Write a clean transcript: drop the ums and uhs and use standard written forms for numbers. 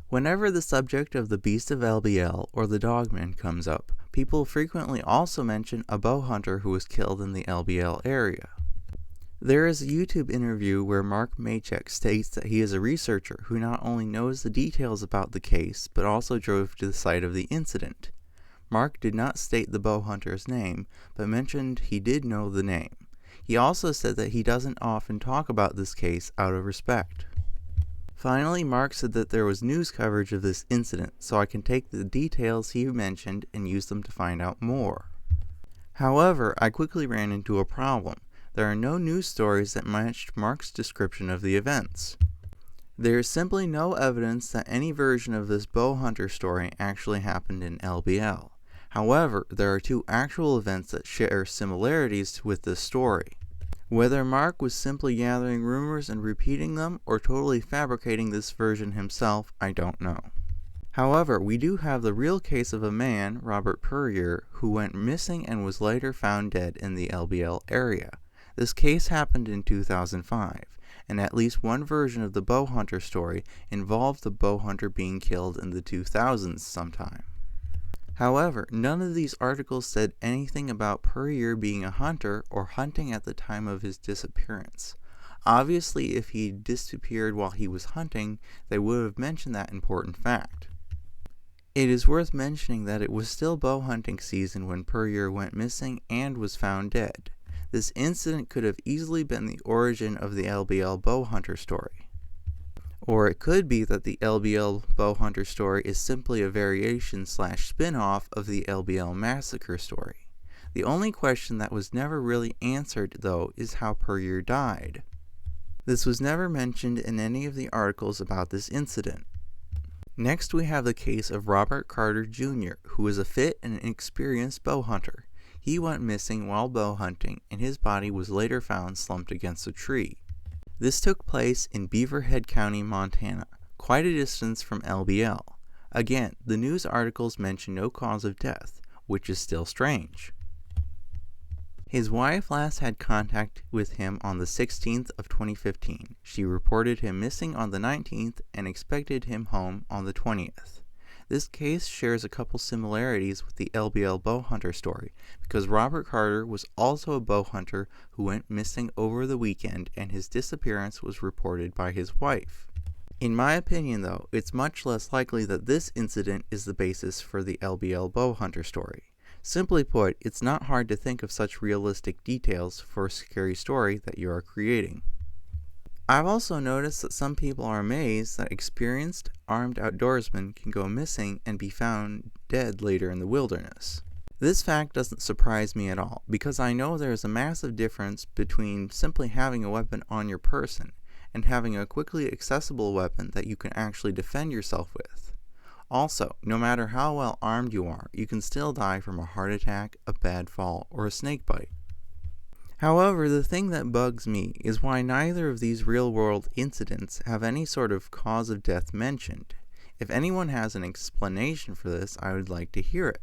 Whenever the subject of the Beast of LBL or the Dogman comes up, people frequently also mention a bowhunter who was killed in the LBL area. There is a YouTube interview where Mark Maychek states that he is a researcher who not only knows the details about the case, but also drove to the site of the incident. Mark did not state the bowhunter's name, but mentioned he did know the name. He also said that he doesn't often talk about this case out of respect. Finally, Mark said that there was news coverage of this incident, so I can take the details he mentioned and use them to find out more. However, I quickly ran into a problem. There are no news stories that matched Mark's description of the events. There is simply no evidence that any version of this bowhunter story actually happened in LBL. However, there are two actual events that share similarities with this story. Whether Mark was simply gathering rumors and repeating them, or totally fabricating this version himself, I don't know. However, we do have the real case of a man, Robert Puryear, who went missing and was later found dead in the LBL area. This case happened in 2005, and at least one version of the bowhunter story involved the bowhunter being killed in the 2000s sometime. However, none of these articles said anything about Puryear being a hunter or hunting at the time of his disappearance. Obviously, if he disappeared while he was hunting, they would have mentioned that important fact. It is worth mentioning that it was still bow hunting season when Puryear went missing and was found dead. This incident could have easily been the origin of the LBL bowhunter story. Or it could be that the LBL bowhunter story is simply a variation / spin-off of the LBL massacre story. The only question that was never really answered, though, is how Puryear died. This was never mentioned in any of the articles about this incident. Next, we have the case of Robert Carter Jr., who was a fit and experienced bowhunter. He went missing while bow hunting, and his body was later found slumped against a tree. This took place in Beaverhead County, Montana, quite a distance from LBL. Again, the news articles mention no cause of death, which is still strange. His wife last had contact with him on the 16th of 2015. She reported him missing on the 19th and expected him home on the 20th. This case shares a couple similarities with the LBL bowhunter story, because Robert Carter was also a bowhunter who went missing over the weekend, and his disappearance was reported by his wife. In my opinion, though, it's much less likely that this incident is the basis for the LBL bowhunter story. Simply put, it's not hard to think of such realistic details for a scary story that you are creating. I've also noticed that some people are amazed that experienced, armed outdoorsmen can go missing and be found dead later in the wilderness. This fact doesn't surprise me at all, because I know there is a massive difference between simply having a weapon on your person and having a quickly accessible weapon that you can actually defend yourself with. Also, no matter how well armed you are, you can still die from a heart attack, a bad fall, or a snake bite. However, the thing that bugs me is why neither of these real-world incidents have any sort of cause of death mentioned. If anyone has an explanation for this, I would like to hear it.